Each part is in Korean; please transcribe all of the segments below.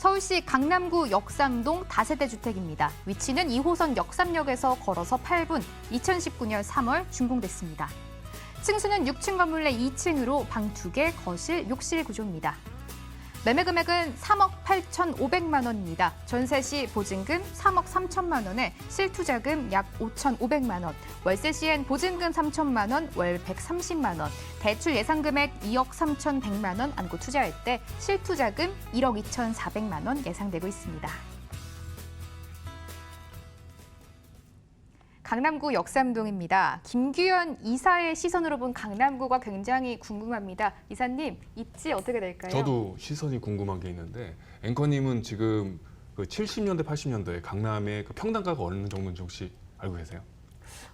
서울시 강남구 역삼동 다세대 주택입니다. 위치는 2호선 역삼역에서 걸어서 8분, 2019년 3월 준공됐습니다. 층수는 6층 건물 내 2층으로 방 2개, 거실, 욕실 구조입니다. 매매 금액은 3억 8,500만 원입니다. 전세 시 보증금 3억 3천만 원에 실투자금 약 5,500만 원, 월세 시엔 보증금 3천만 원, 월 130만 원, 대출 예상 금액 2억 3,100만 원 안고 투자할 때 실투자금 1억 2,400만 원 예상되고 있습니다. 강남구 역삼동입니다. 김규현 이사의 시선으로 본 강남구가 굉장히 궁금합니다. 이사님, 입지 어떻게 될까요? 저도 시선이 궁금한 게 있는데 앵커님은 지금 그 70년대, 80년대에 강남의 그 평당가가 어느 정도인지 혹시 알고 계세요?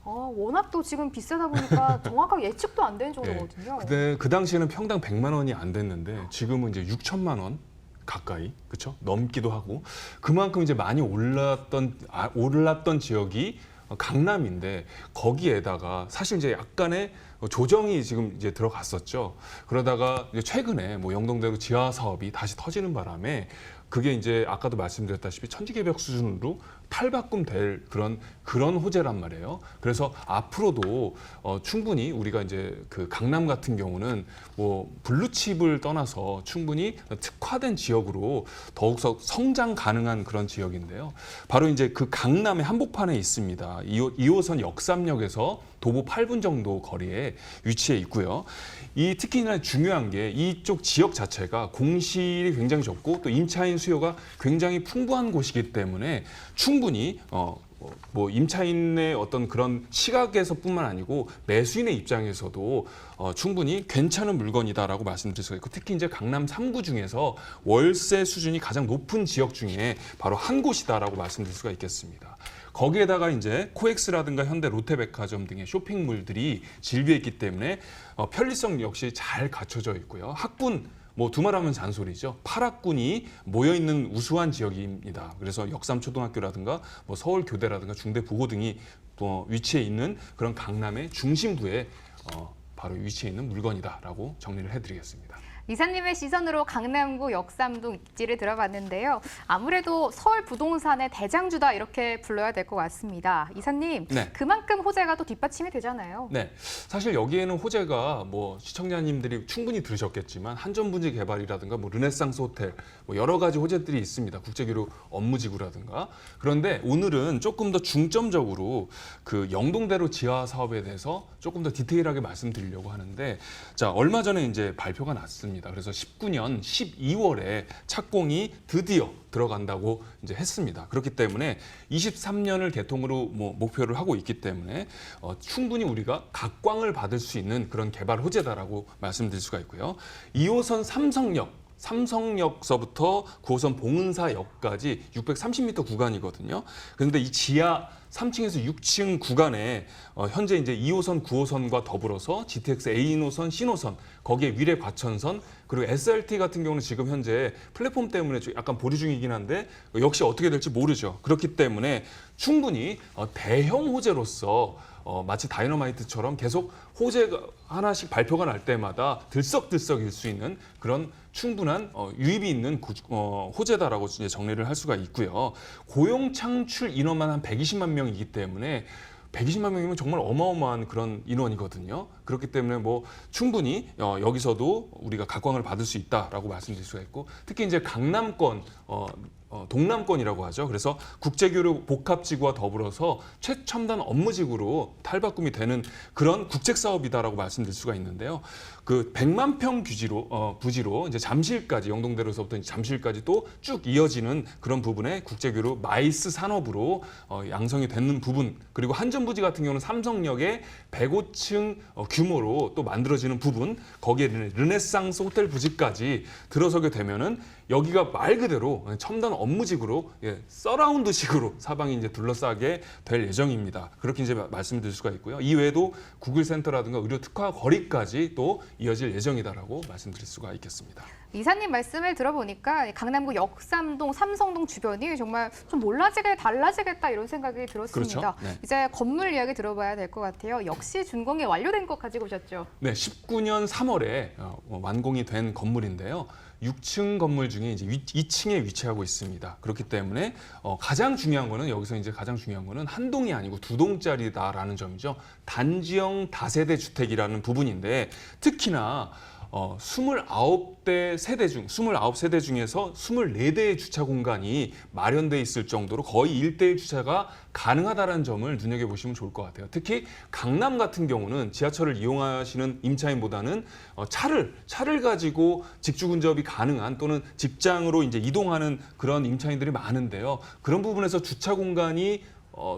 워낙 또 지금 비싸다 보니까 정확하게 예측도 안 되는 정도거든요. 근데 그 당시에는 평당 100만 원이 안 됐는데 지금은 이제 6천만 원 가까이, 그렇죠? 넘기도 하고 그만큼 이제 많이 올랐던 지역이 강남인데 거기에다가 사실 이제 약간의 조정이 지금 이제 들어갔었죠. 그러다가 이제 최근에 뭐 영동대로 지하 사업이 다시 터지는 바람에 그게 이제 아까도 말씀드렸다시피 천지개벽 수준으로 탈바꿈될 그런 호재란 말이에요. 그래서 앞으로도 충분히 우리가 이제 그 강남 같은 경우는 뭐 블루칩을 떠나서 충분히 특화된 지역으로 더욱더 성장 가능한 그런 지역인데요. 바로 이제 그 강남의 한복판에 있습니다. 2호선 역삼역에서 도보 8분 정도 거리에 위치해 있고요. 특히나 중요한 게 이쪽 지역 자체가 공실이 굉장히 적고 또 임차인 수요가 굉장히 풍부한 곳이기 때문에 충분히 뭐 임차인의 어떤 그런 시각에서뿐만 아니고 매수인의 입장에서도 충분히 괜찮은 물건이다라고 말씀드릴 수가 있고 특히 이제 강남 3구 중에서 월세 수준이 가장 높은 지역 중에 바로 한 곳이다라고 말씀드릴 수가 있겠습니다. 거기에다가 이제 코엑스라든가 현대 롯데백화점 등의 쇼핑몰들이 질비해 있기 때문에 편리성 역시 잘 갖춰져 있고요. 학군 뭐 두말하면 잔소리죠. 8학군이 모여 있는 우수한 지역입니다. 그래서 역삼초등학교라든가 뭐 서울교대라든가 중대부고 등이 또 위치해 있는 그런 강남의 중심부에 바로 위치해 있는 물건이다라고 정리를 해드리겠습니다. 이사님의 시선으로 강남구 역삼동 입지를 들어봤는데요. 아무래도 서울 부동산의 대장주다 이렇게 불러야 될 것 같습니다. 이사님, 네. 그만큼 호재가 또 뒷받침이 되잖아요. 네, 사실 여기에는 호재가 뭐 시청자님들이 충분히 들으셨겠지만 한전부지 개발이라든가 뭐 르네상스 호텔 뭐 여러 가지 호재들이 있습니다. 국제교류 업무지구라든가. 그런데 오늘은 조금 더 중점적으로 그 영동대로 지하 사업에 대해서 조금 더 디테일하게 말씀드리려고 하는데 자, 얼마 전에 이제 발표가 났습니다. 그래서 19년 12월에 착공이 드디어 들어간다고 이제 했습니다. 그렇기 때문에 23년을 개통으로 뭐 목표를 하고 있기 때문에 충분히 우리가 각광을 받을 수 있는 그런 개발 호재다라고 말씀드릴 수가 있고요. 2호선 삼성역서부터 9호선 봉은사역까지 630m 구간이거든요. 그런데 이 지하 3층에서 6층 구간에 현재 이제 2호선, 9호선과 더불어서 GTX A노선, C노선, 거기에 위례 과천선, 그리고 SRT 같은 경우는 지금 현재 플랫폼 때문에 약간 보류 중이긴 한데 역시 어떻게 될지 모르죠. 그렇기 때문에 충분히 대형 호재로서 마치 다이너마이트처럼 계속 호재가 하나씩 발표가 날 때마다 들썩들썩일 수 있는 그런 충분한 유입이 있는 호재다라고 이제 정리를 할 수가 있고요. 고용 창출 인원만 한 120만 명이기 때문에 120만 명이면 정말 어마어마한 그런 인원이거든요. 그렇기 때문에 뭐 충분히 여기서도 우리가 각광을 받을 수 있다라고 말씀드릴 수가 있고 특히 이제 강남권 동남권이라고 하죠. 그래서 국제교류 복합지구와 더불어서 최첨단 업무지구로 탈바꿈이 되는 그런 국책사업이다라고 말씀드릴 수가 있는데요. 그 100만 평 부지로 이제 잠실까지 영동대로서부터 잠실까지 또 쭉 이어지는 그런 부분에 국제교류 마이스 산업으로 양성이 되는 부분 그리고 한전부지 같은 경우는 삼성역에 105층 규모로 또 만들어지는 부분 거기에 르네상스 호텔 부지까지 들어서게 되면은 여기가 말 그대로 첨단 업무지구로 서라운드식으로 사방이 이제 둘러싸게 될 예정입니다. 그렇게 이제 말씀드릴 수가 있고요. 이외에도 구글 센터라든가 의료 특화 거리까지 또 이어질 예정이다라고 말씀드릴 수가 있겠습니다. 이사님 말씀을 들어보니까 강남구 역삼동, 삼성동 주변이 정말 좀 달라지겠다 이런 생각이 들었습니다. 그렇죠. 네. 이제 건물 이야기 들어봐야 될 것 같아요. 역시 준공이 완료된 것 가지고 오셨죠? 네, 19년 3월에 완공이 된 건물인데요. 6층 건물 중에 이제 2층에 위치하고 있습니다. 그렇기 때문에 가장 중요한 거는 한 동이 아니고 두 동짜리다라는 점이죠. 단지형 다세대 주택이라는 부분인데 특히나 29세대 중에서 24대의 주차 공간이 마련돼 있을 정도로 거의 1대1 주차가 가능하다는 점을 눈여겨보시면 좋을 것 같아요. 특히 강남 같은 경우는 지하철을 이용하시는 임차인보다는 차를 가지고 직주 근접이 가능한 또는 직장으로 이제 이동하는 그런 임차인들이 많은데요. 그런 부분에서 주차 공간이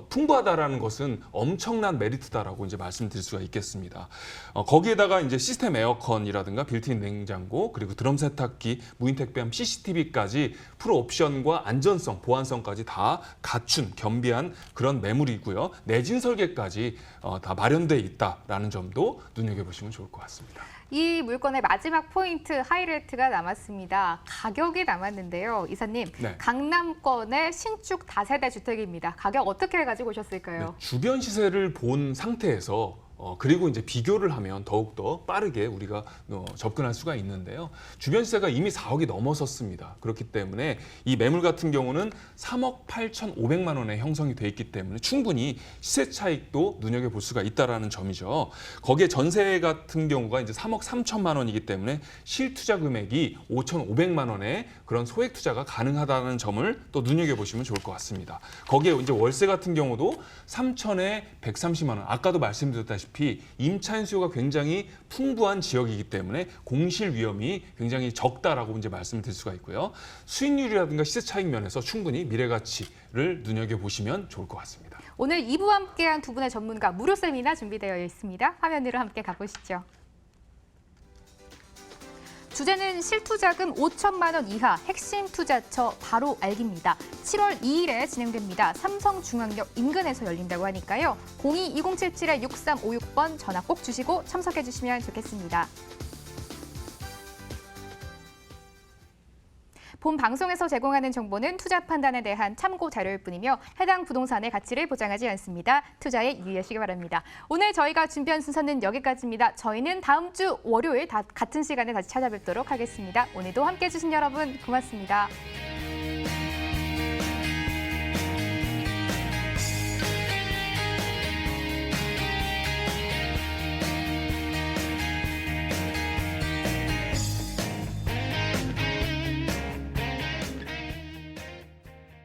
풍부하다라는 것은 엄청난 메리트다라고 이제 말씀드릴 수가 있겠습니다. 거기에다가 이제 시스템 에어컨이라든가 빌트인 냉장고 그리고 드럼 세탁기, 무인 택배함 CCTV까지 풀 옵션과 안전성, 보안성까지 다 갖춘 겸비한 그런 매물이고요. 내진 설계까지 다 마련돼 있다라는 점도 눈여겨보시면 좋을 것 같습니다. 이 물건의 마지막 포인트 하이라이트가 남았습니다. 가격이 남았는데요. 이사님, 네. 강남권의 신축 다세대 주택입니다. 가격 어떻게 가지고 오셨을까요? 네, 주변 시세를 본 상태에서 그리고 이제 비교를 하면 더욱더 빠르게 우리가 접근할 수가 있는데요. 주변 시세가 이미 4억이 넘어섰습니다. 그렇기 때문에 이 매물 같은 경우는 3억 8,500만 원에 형성이 돼 있기 때문에 충분히 시세 차익도 눈여겨볼 수가 있다는 점이죠. 거기에 전세 같은 경우가 이제 3억 3천만 원이기 때문에 실투자 금액이 5,500만 원의 그런 소액 투자가 가능하다는 점을 또 눈여겨보시면 좋을 것 같습니다. 거기에 이제 월세 같은 경우도 3천에 130만 원. 아까도 말씀드렸다시피 임차인 수요가 굉장히 풍부한 지역이기 때문에 공실 위험이 굉장히 적다라고 이제 말씀을 드릴 수가 있고요. 수익률이라든가 시세 차익 면에서 충분히 미래 가치를 눈여겨보시면 좋을 것 같습니다. 오늘 2부와 함께한 두 분의 전문가 무료 세미나 준비되어 있습니다. 화면으로 함께 가보시죠. 주제는 실투자금 5천만 원 이하 핵심 투자처 바로 알기입니다. 7월 2일에 진행됩니다. 삼성중앙역 인근에서 열린다고 하니까요. 02-2077-6356번 전화 꼭 주시고 참석해 주시면 좋겠습니다. 본 방송에서 제공하는 정보는 투자 판단에 대한 참고 자료일 뿐이며 해당 부동산의 가치를 보장하지 않습니다. 투자에 유의하시기 바랍니다. 오늘 저희가 준비한 순서는 여기까지입니다. 저희는 다음 주 월요일 같은 시간에 다시 찾아뵙도록 하겠습니다. 오늘도 함께해 주신 여러분 고맙습니다.